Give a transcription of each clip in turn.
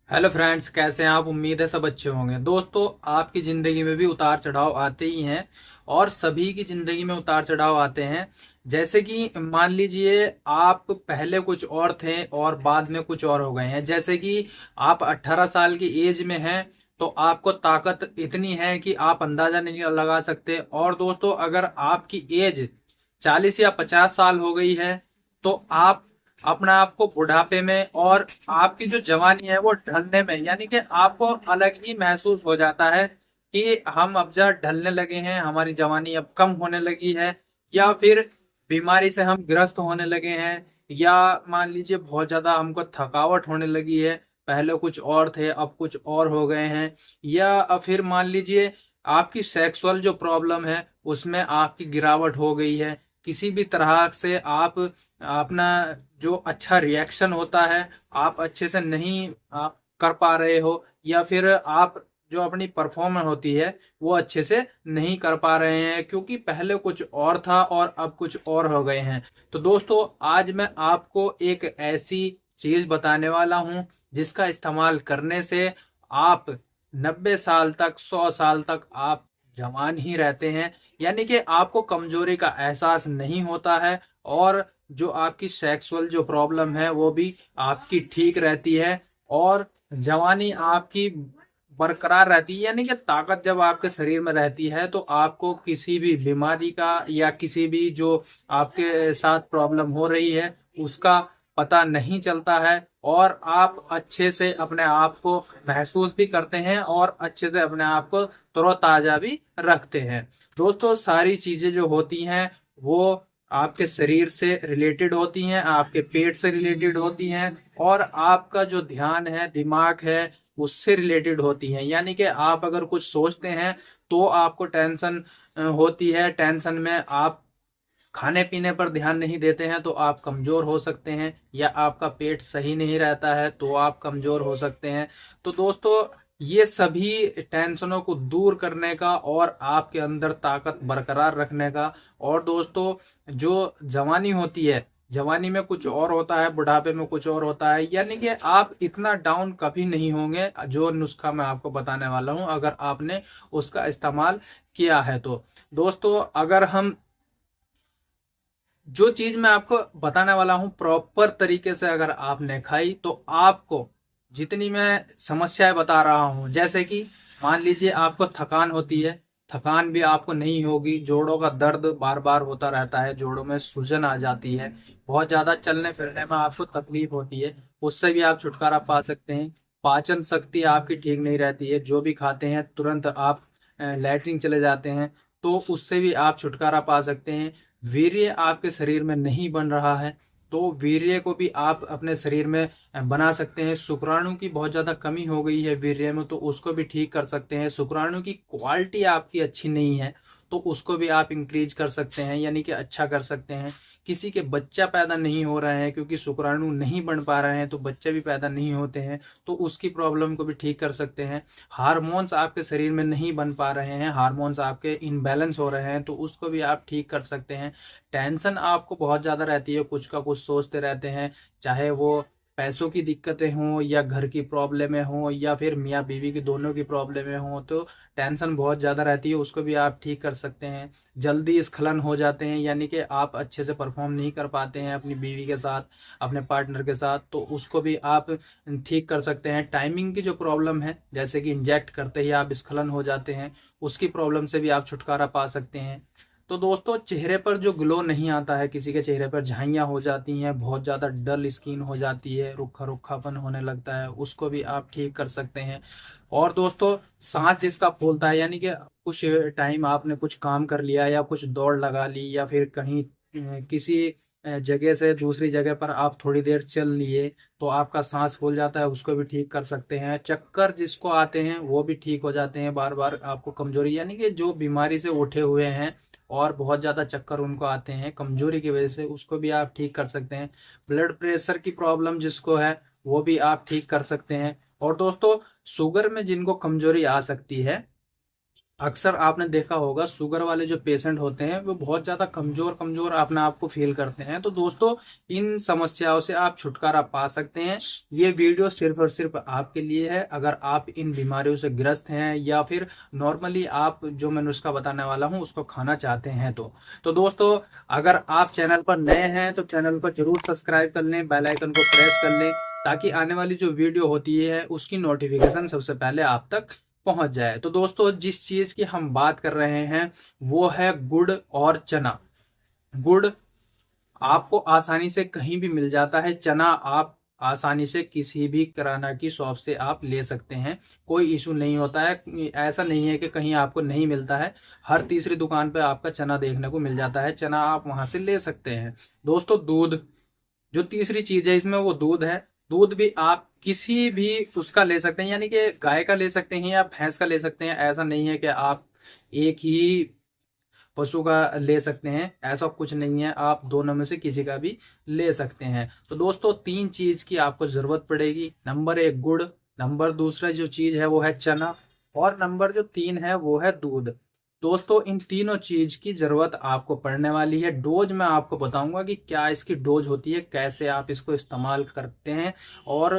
Hello friends, कैसे हैं आप। उम्मीद है सब अच्छे होंगे। दोस्तों, आपकी ज़िंदगी में भी उतार चढ़ाव आते ही हैं और सभी की ज़िंदगी में उतार चढ़ाव आते हैं। जैसे कि मान लीजिए आप पहले कुछ और थे और बाद में कुछ और हो गए हैं। जैसे कि आप 18 साल की एज में हैं तो आपको ताकत इतनी है कि आप अंदाजा नहीं लगा सकते। और दोस्तों, अगर आपकी एज 40 या 50 साल हो गई है तो आप अपने आप को बुढ़ापे में और आपकी जो जवानी है वो ढलने में, यानी कि आपको अलग ही महसूस हो जाता है कि हम अब जरा ढलने लगे हैं, हमारी जवानी अब कम होने लगी है, या फिर बीमारी से हम ग्रस्त होने लगे हैं, या मान लीजिए बहुत ज्यादा हमको थकावट होने लगी है। पहले कुछ और थे, अब कुछ और हो गए हैं। या फिर मान लीजिए आपकी सेक्सुअल जो प्रॉब्लम है उसमें आपकी गिरावट हो गई है। किसी भी तरह से आप अपना जो अच्छा रिएक्शन होता है आप अच्छे से नहीं आप कर पा रहे हो, या फिर आप जो अपनी परफॉर्मेंस होती है वो अच्छे से नहीं कर पा रहे हैं, क्योंकि पहले कुछ और था और अब कुछ और हो गए हैं। तो दोस्तों, आज मैं आपको एक ऐसी चीज बताने वाला हूं जिसका इस्तेमाल करने से आप 90 साल तक, 100 साल तक आप जवान ही रहते हैं। यानी कि आपको कमजोरी का एहसास नहीं होता है और जो आपकी सेक्सुअल जो प्रॉब्लम है वो भी आपकी ठीक रहती है और जवानी आपकी बरकरार रहती है। यानी कि ताकत जब आपके शरीर में रहती है तो आपको किसी भी बीमारी का या किसी भी जो आपके साथ प्रॉब्लम हो रही है उसका पता नहीं चलता है, और आप अच्छे से अपने आप को महसूस भी करते हैं और अच्छे से अपने आप को तरोताजा भी रखते हैं। दोस्तों, सारी चीजें जो होती हैं वो आपके शरीर से रिलेटेड होती हैं, आपके पेट से रिलेटेड होती हैं, और आपका जो ध्यान है, दिमाग है, उससे रिलेटेड होती हैं। यानी कि आप अगर कुछ सोचते हैं तो आपको टेंशन होती है। टेंशन में आप खाने पीने पर ध्यान नहीं देते हैं तो आप कमजोर हो सकते हैं, या आपका पेट सही नहीं रहता है तो आप कमजोर हो सकते हैं। तो दोस्तों, ये सभी टेंशनों को दूर करने का और आपके अंदर ताकत बरकरार रखने का। और दोस्तों, जो जवानी होती है, जवानी में कुछ और होता है, बुढ़ापे में कुछ और होता है। यानी कि आप इतना डाउन कभी नहीं होंगे। जो नुस्खा मैं आपको बताने वाला हूं, अगर आपने उसका इस्तेमाल किया है तो। दोस्तों, अगर हम जो चीज मैं आपको बताने वाला हूं प्रॉपर तरीके से अगर आपने खाई तो आपको जितनी मैं समस्याएं बता रहा हूं, जैसे कि मान लीजिए आपको थकान होती है, थकान भी आपको नहीं होगी। जोड़ों का दर्द बार बार होता रहता है, जोड़ों में सूजन आ जाती है, बहुत ज्यादा चलने फिरने में आपको तकलीफ होती है, उससे भी आप छुटकारा पा सकते हैं। पाचन शक्ति आपकी ठीक नहीं रहती है, जो भी खाते हैं तुरंत आप लैट्रिन चले जाते हैं, तो उससे भी आप छुटकारा पा सकते हैं। वीर्य आपके शरीर में नहीं बन रहा है तो वीर्य को भी आप अपने शरीर में बना सकते हैं। शुक्राणु की बहुत ज्यादा कमी हो गई है वीर्य में, तो उसको भी ठीक कर सकते हैं। शुक्राणु की क्वालिटी आपकी अच्छी नहीं है तो उसको भी आप इंक्रीज कर सकते हैं, यानी कि अच्छा कर सकते हैं। किसी के बच्चा पैदा नहीं हो रहे हैं क्योंकि शुक्राणु नहीं बन पा रहे हैं तो बच्चे भी पैदा नहीं होते हैं, तो उसकी प्रॉब्लम को भी ठीक कर सकते हैं। हार्मोन्स आपके शरीर में नहीं बन पा रहे हैं, हार्मोन्स आपके इनबैलेंस हो रहे हैं, तो उसको भी आप ठीक कर सकते हैं। टेंशन आपको बहुत ज़्यादा रहती है, कुछ का कुछ सोचते रहते हैं, चाहे वो पैसों की दिक्कतें हों या घर की प्रॉब्लमें हों या फिर मियाँ बीवी की दोनों की प्रॉब्लमें हों, तो टेंशन बहुत ज़्यादा रहती है, उसको भी आप ठीक कर सकते हैं। जल्दी स्खलन हो जाते हैं, यानी कि आप अच्छे से परफॉर्म नहीं कर पाते हैं अपनी बीवी के साथ, अपने पार्टनर के साथ, तो उसको भी आप ठीक कर सकते हैं। टाइमिंग की जो प्रॉब्लम है, जैसे कि इंजेक्ट करते ही आप स्खलन हो जाते हैं, उसकी प्रॉब्लम से भी आप छुटकारा पा सकते हैं। तो दोस्तों, चेहरे पर जो ग्लो नहीं आता है, किसी के चेहरे पर झाइयाँ हो जाती हैं, बहुत ज़्यादा डल स्किन हो जाती है, रुखा रुखापन होने लगता है, उसको भी आप ठीक कर सकते हैं। और दोस्तों, सांस जिसका फूलता है, यानी कि कुछ टाइम आपने कुछ काम कर लिया या कुछ दौड़ लगा ली या फिर कहीं किसी जगह से दूसरी जगह पर आप थोड़ी देर चल लिए तो आपका सांस फूल जाता है, उसको भी ठीक कर सकते हैं। चक्कर जिसको आते हैं वो भी ठीक हो जाते हैं। बार बार आपको कमजोरी, यानी कि जो बीमारी से उठे हुए हैं और बहुत ज़्यादा चक्कर उनको आते हैं कमजोरी की वजह से, उसको भी आप ठीक कर सकते हैं। ब्लड प्रेशर की प्रॉब्लम जिसको है वो भी आप ठीक कर सकते हैं। और दोस्तों, शुगर में जिनको कमजोरी आ सकती है अक्सर आपने देखा होगा शुगर वाले जो पेशेंट होते हैं वो बहुत ज़्यादा कमज़ोर कमज़ोर अपने आप को फील करते हैं। तो दोस्तों, इन समस्याओं से आप छुटकारा पा सकते हैं। ये वीडियो सिर्फ और सिर्फ आपके लिए है। अगर आप इन बीमारियों से ग्रस्त हैं या फिर नॉर्मली आप जो मैं नुस्खा बताने वाला हूं उसको खाना चाहते हैं तो दोस्तों, अगर आप चैनल पर नए हैं तो चैनल को जरूर सब्सक्राइब कर लें, बेल आइकन को प्रेस कर लें, ताकि आने वाली जो वीडियो होती है उसकी नोटिफिकेशन सबसे पहले आप तक पहुंच जाए। तो दोस्तों, जिस चीज की हम बात कर रहे हैं वो है गुड़ और चना। गुड़ आपको आसानी से कहीं भी मिल जाता है, चना आप आसानी से किसी भी किराना की शॉप से आप ले सकते हैं, कोई इशू नहीं होता है। ऐसा नहीं है कि कहीं आपको नहीं मिलता है, हर तीसरी दुकान पे आपका चना देखने को मिल जाता है, चना आप वहां से ले सकते हैं। दोस्तों, दूध जो तीसरी चीज है इसमें वो दूध है। दूध भी आप किसी भी उसका ले सकते हैं, यानी कि गाय का ले सकते हैं या भैंस का ले सकते हैं। ऐसा नहीं है कि आप एक ही पशु का ले सकते हैं, ऐसा कुछ नहीं है, आप दोनों में से किसी का भी ले सकते हैं। तो दोस्तों, तीन चीज की आपको जरूरत पड़ेगी। नंबर एक गुड़, नंबर दूसरा जो चीज है वो है चना, और नंबर जो तीन है वो है दूध। दोस्तों, इन तीनों चीज की जरूरत आपको पड़ने वाली है। डोज मैं आपको बताऊंगा कि क्या इसकी डोज होती है, कैसे आप इसको इस्तेमाल करते हैं और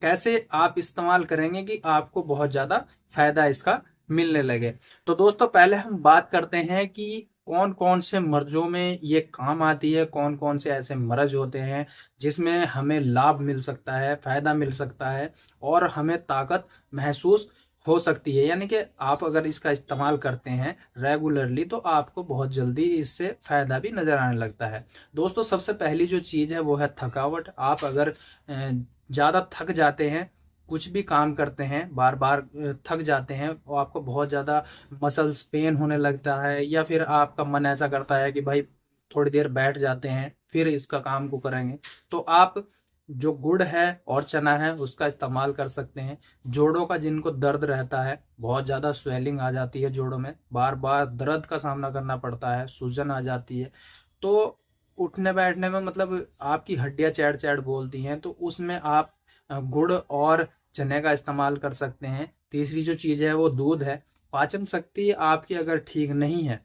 कैसे आप इस्तेमाल करेंगे कि आपको बहुत ज्यादा फायदा इसका मिलने लगे। तो दोस्तों, पहले हम बात करते हैं कि कौन कौन से मर्जों में ये काम आती है, कौन कौन से ऐसे मर्ज होते हैं जिसमें हमें लाभ मिल सकता है, फायदा मिल सकता है और हमें ताकत महसूस हो सकती है। यानी कि आप अगर इसका इस्तेमाल करते हैं रेगुलरली तो आपको बहुत जल्दी इससे फायदा भी नजर आने लगता है। दोस्तों, सबसे पहली जो चीज है वो है थकावट। आप अगर ज्यादा थक जाते हैं, कुछ भी काम करते हैं बार बार थक जाते हैं और आपको बहुत ज़्यादा मसल्स पेन होने लगता है, या फिर आपका मन ऐसा करता है कि भाई थोड़ी देर बैठ जाते हैं फिर इसका काम को करेंगे, तो आप जो गुड़ है और चना है उसका इस्तेमाल कर सकते हैं। जोड़ों का जिनको दर्द रहता है, बहुत ज़्यादा स्वेलिंग आ जाती है जोड़ों में, बार बार दर्द का सामना करना पड़ता है, सूजन आ जाती है, तो उठने बैठने में मतलब आपकी हड्डियां चैड़ चैड़ बोलती हैं, तो उसमें आप गुड़ और चने का इस्तेमाल कर सकते हैं। तीसरी जो चीज़ है वो दूध है। पाचन शक्ति आपकी अगर ठीक नहीं है,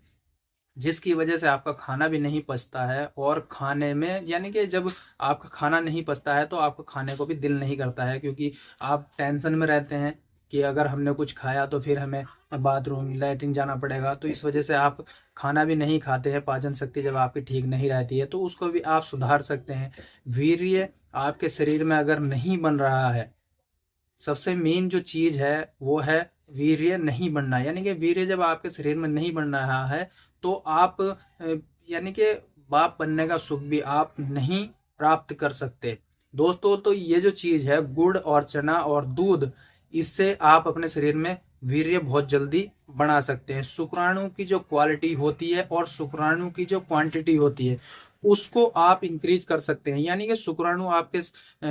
जिसकी वजह से आपका खाना भी नहीं पचता है, और खाने में यानी कि जब आपका खाना नहीं पचता है तो आपको खाने को भी दिल नहीं करता है, क्योंकि आप टेंशन में रहते हैं कि अगर हमने कुछ खाया तो फिर हमें बाथरूम लैट्रिन जाना पड़ेगा, तो इस वजह से आप खाना भी नहीं खाते हैं। पाचन शक्ति जब आपकी ठीक नहीं रहती है तो उसको भी आप सुधार सकते हैं। वीर्य आपके शरीर में अगर नहीं बन रहा है, सबसे मेन जो चीज है वो है वीर्य नहीं बनना। यानी कि वीर्य जब आपके शरीर में नहीं बन रहा है तो आप यानी कि बाप बनने का सुख भी आप नहीं प्राप्त कर सकते। दोस्तों, तो ये जो चीज है गुड़ और चना और दूध, इससे आप अपने शरीर में वीर्य बहुत जल्दी बना सकते हैं। शुक्राणु की जो क्वालिटी होती है और शुक्राणु की जो क्वांटिटी होती है उसको आप इंक्रीज कर सकते हैं। यानी कि शुक्राणु आपके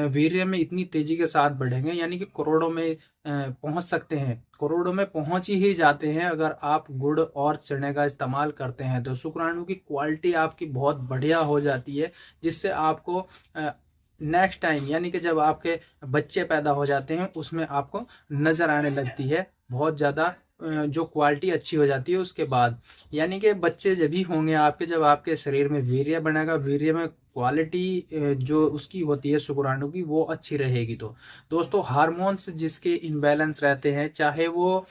वीर्य में इतनी तेजी के साथ बढ़ेंगे, यानी कि करोड़ों में पहुंच सकते हैं, करोड़ों में पहुंच ही जाते हैं अगर आप गुड़ और चने का इस्तेमाल करते हैं। तो शुक्राणु की क्वालिटी आपकी बहुत बढ़िया हो जाती है, जिससे आपको नेक्स्ट टाइम यानी कि जब आपके बच्चे पैदा हो जाते हैं उसमें आपको नजर आने लगती है बहुत ज्यादा जो क्वालिटी अच्छी हो जाती है उसके बाद। यानी कि बच्चे जब ही होंगे आपके जब आपके शरीर में वीर्य बनेगा, वीर्य में क्वालिटी जो उसकी होती है शुक्राणु की वो अच्छी रहेगी। तो दोस्तों, हार्मोन्स जिसके इनबैलेंस रहते हैं, चाहे वो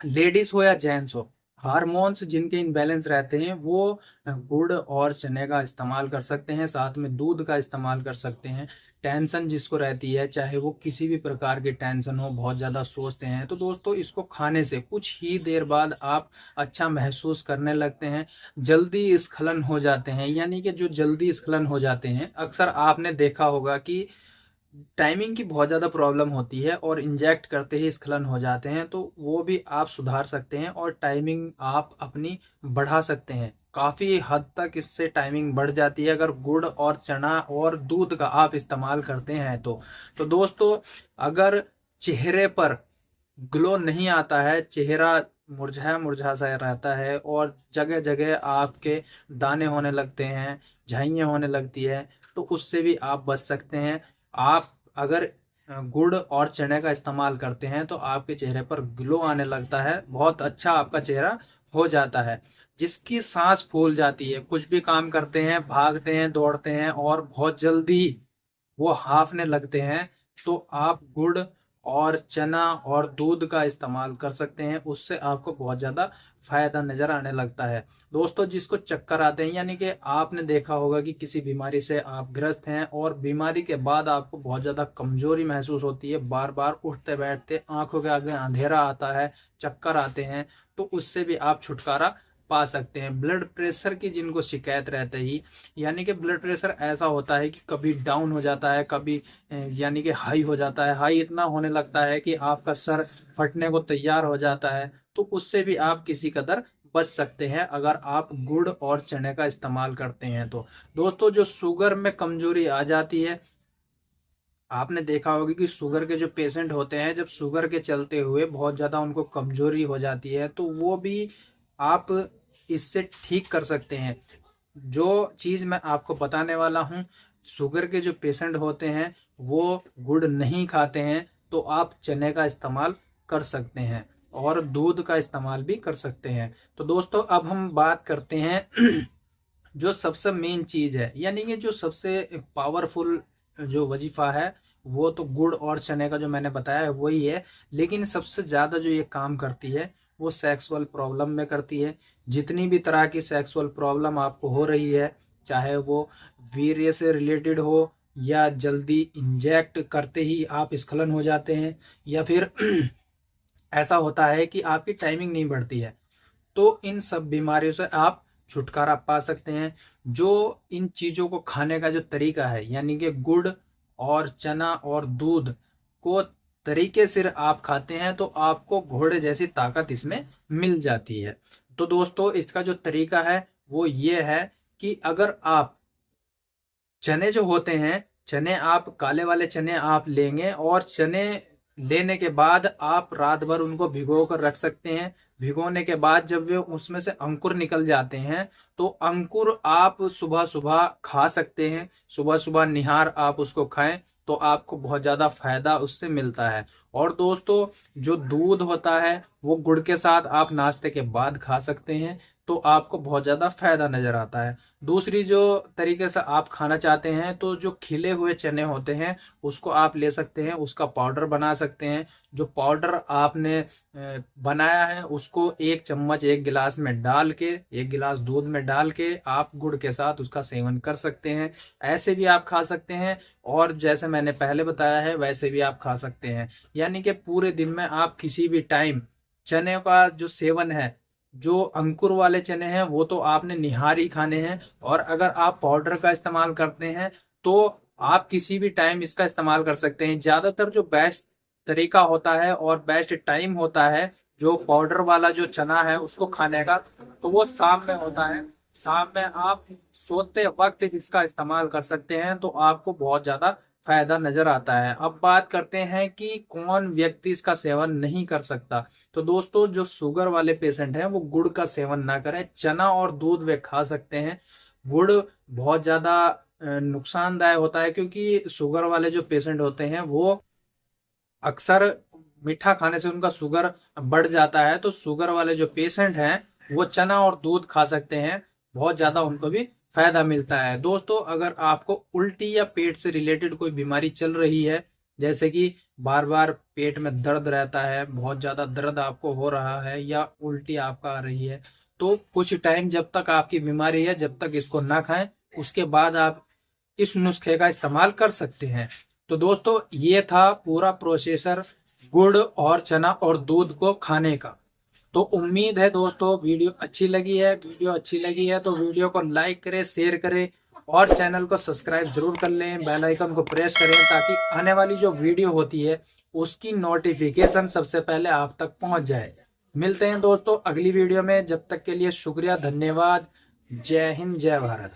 लेडीज हो या जेंट्स हो, हार्मोन्स जिनके इनबैलेंस रहते हैं वो गुड़ और चने का इस्तेमाल कर सकते हैं, साथ में दूध का इस्तेमाल कर सकते हैं। टेंशन जिसको रहती है, चाहे वो किसी भी प्रकार की टेंशन हो, बहुत ज़्यादा सोचते हैं, तो दोस्तों इसको खाने से कुछ ही देर बाद आप अच्छा महसूस करने लगते हैं। जल्दी स्खलन हो जाते हैं, यानी कि जो जल्दी स्खलन हो जाते हैं, अक्सर आपने देखा होगा कि टाइमिंग की बहुत ज़्यादा प्रॉब्लम होती है और इंजेक्ट करते ही स्खलन हो जाते हैं, तो वो भी आप सुधार सकते हैं और टाइमिंग आप अपनी बढ़ा सकते हैं। काफ़ी हद तक इससे टाइमिंग बढ़ जाती है अगर गुड़ और चना और दूध का आप इस्तेमाल करते हैं तो दोस्तों, अगर चेहरे पर ग्लो नहीं आता है, चेहरा मुरझाया मुरझा सा रहता है और जगह जगह आपके दाने होने लगते हैं, झाइयाँ होने लगती है, तो उससे भी आप बच सकते हैं। आप अगर गुड़ और चने का इस्तेमाल करते हैं तो आपके चेहरे पर ग्लो आने लगता है, बहुत अच्छा आपका चेहरा हो जाता है। जिसकी सांस फूल जाती है, कुछ भी काम करते हैं, भागते हैं, दौड़ते हैं और बहुत जल्दी वो हाफने लगते हैं, तो आप गुड़ और चना और दूध का इस्तेमाल कर सकते हैं, उससे आपको बहुत ज़्यादा फायदा नजर आने लगता है। दोस्तों, जिसको चक्कर आते हैं, यानी कि आपने देखा होगा कि किसी बीमारी से आप ग्रस्त हैं और बीमारी के बाद आपको बहुत ज़्यादा कमजोरी महसूस होती है, बार बार उठते बैठते आंखों के आगे अंधेरा आता है, चक्कर आते हैं, तो उससे भी आप छुटकारा पा सकते हैं। ब्लड प्रेशर की जिनको शिकायत रहते ही, यानी कि ब्लड प्रेशर ऐसा होता है कि कभी डाउन हो जाता है, कभी यानी कि हाई हो जाता है, हाई इतना होने लगता है कि आपका सर फटने को तैयार हो जाता है, तो उससे भी आप किसी कदर बच सकते हैं अगर आप गुड़ और चने का इस्तेमाल करते हैं तो। दोस्तों, जो शुगर में कमजोरी आ जाती है, आपने देखा होगा कि शुगर के जो पेशेंट होते हैं, जब शुगर के चलते हुए बहुत ज़्यादा उनको कमजोरी हो जाती है, तो वो भी आप इससे ठीक कर सकते हैं। जो चीज़ मैं आपको बताने वाला हूँ, शुगर के जो पेशेंट होते हैं वो गुड़ नहीं खाते हैं, तो आप चने का इस्तेमाल कर सकते हैं और दूध का इस्तेमाल भी कर सकते हैं। तो दोस्तों, अब हम बात करते हैं जो सबसे मेन चीज है, यानी कि जो सबसे पावरफुल जो वजीफा है, वो तो गुड़ और चने का जो मैंने बताया है वही है। लेकिन सबसे ज्यादा जो ये काम करती है वो सेक्सुअल प्रॉब्लम में करती है। जितनी भी तरह की सेक्सुअल प्रॉब्लम आपको हो रही है, चाहे वो वीर्य से रिलेटेड हो, या जल्दी इंजेक्ट करते ही आप स्खलन हो जाते हैं, या फिर ऐसा होता है कि आपकी टाइमिंग नहीं बढ़ती है, तो इन सब बीमारियों से आप छुटकारा पा सकते हैं। जो इन चीजों को खाने का जो तरीका है, यानी कि गुड़ और चना और दूध को तरीके से आप खाते हैं, तो आपको घोड़े जैसी ताकत इसमें मिल जाती है। तो दोस्तों, इसका जो तरीका है वो ये है कि अगर आप चने जो होते हैं, चने आप काले वाले चने आप लेंगे, और चने लेने के बाद आप रात भर उनको भिगो कर रख सकते हैं। भिगोने के बाद जब वे उसमें से अंकुर निकल जाते हैं, तो अंकुर आप सुबह सुबह खा सकते हैं। सुबह सुबह निहार आप उसको खाएं, तो आपको बहुत ज्यादा फायदा उससे मिलता है। और दोस्तों, जो दूध होता है वो गुड़ के साथ आप नाश्ते के बाद खा सकते हैं, तो आपको बहुत ज्यादा फायदा नजर आता है। दूसरी जो तरीके से आप खाना चाहते हैं, तो जो खिले हुए चने होते हैं उसको आप ले सकते हैं, उसका पाउडर बना सकते हैं। जो पाउडर आपने बनाया है उसको एक चम्मच एक गिलास में डाल के, एक गिलास दूध में डाल के आप गुड़ के साथ उसका सेवन कर सकते हैं। ऐसे भी आप खा सकते हैं, और जैसे मैंने पहले बताया है वैसे भी आप खा सकते हैं। यानी कि पूरे दिन में आप किसी भी टाइम चने का जो सेवन है, जो अंकुर वाले चने हैं वो तो आपने निहार ही खाने हैं, और अगर आप पाउडर का इस्तेमाल करते हैं तो आप किसी भी टाइम इसका इस्तेमाल कर सकते हैं। ज्यादातर जो बेस्ट तरीका होता है और बेस्ट टाइम होता है जो पाउडर वाला जो चना है उसको खाने का, तो वो शाम में होता है। शाम में आप सोते वक्त इसका इस्तेमाल कर सकते हैं, तो आपको बहुत ज्यादा फायदा नजर आता है। अब बात करते हैं कि कौन व्यक्ति इसका सेवन नहीं कर सकता। तो दोस्तों, जो शुगर वाले पेशेंट हैं वो गुड़ का सेवन ना करें, चना और दूध वे खा सकते हैं। गुड़ बहुत ज्यादा नुकसानदायक होता है, क्योंकि शुगर वाले जो पेशेंट होते हैं वो अक्सर मीठा खाने से उनका शुगर बढ़ जाता है। तो शुगर वाले जो पेशेंट हैं वो चना और दूध खा सकते हैं, बहुत ज्यादा उनको भी फायदा मिलता है। दोस्तों, अगर आपको उल्टी या पेट से रिलेटेड कोई बीमारी चल रही है, जैसे कि बार बार पेट में दर्द रहता है, बहुत ज्यादा दर्द आपको हो रहा है, या उल्टी आपका आ रही है, तो कुछ टाइम जब तक आपकी बीमारी है, जब तक इसको ना खाएं, उसके बाद आप इस नुस्खे का इस्तेमाल कर सकते हैं। तो दोस्तों, ये था पूरा प्रोसेसर गुड़ और चना और दूध को खाने का। तो उम्मीद है दोस्तों वीडियो अच्छी लगी है। वीडियो अच्छी लगी है तो वीडियो को लाइक करें, शेयर करें, और चैनल को सब्सक्राइब जरूर कर लें। बेल आइकन को प्रेस करें ताकि आने वाली जो वीडियो होती है उसकी नोटिफिकेशन सबसे पहले आप तक पहुंच जाए। मिलते हैं दोस्तों अगली वीडियो में, जब तक के लिए शुक्रिया, धन्यवाद। जय हिंद, जय भारत।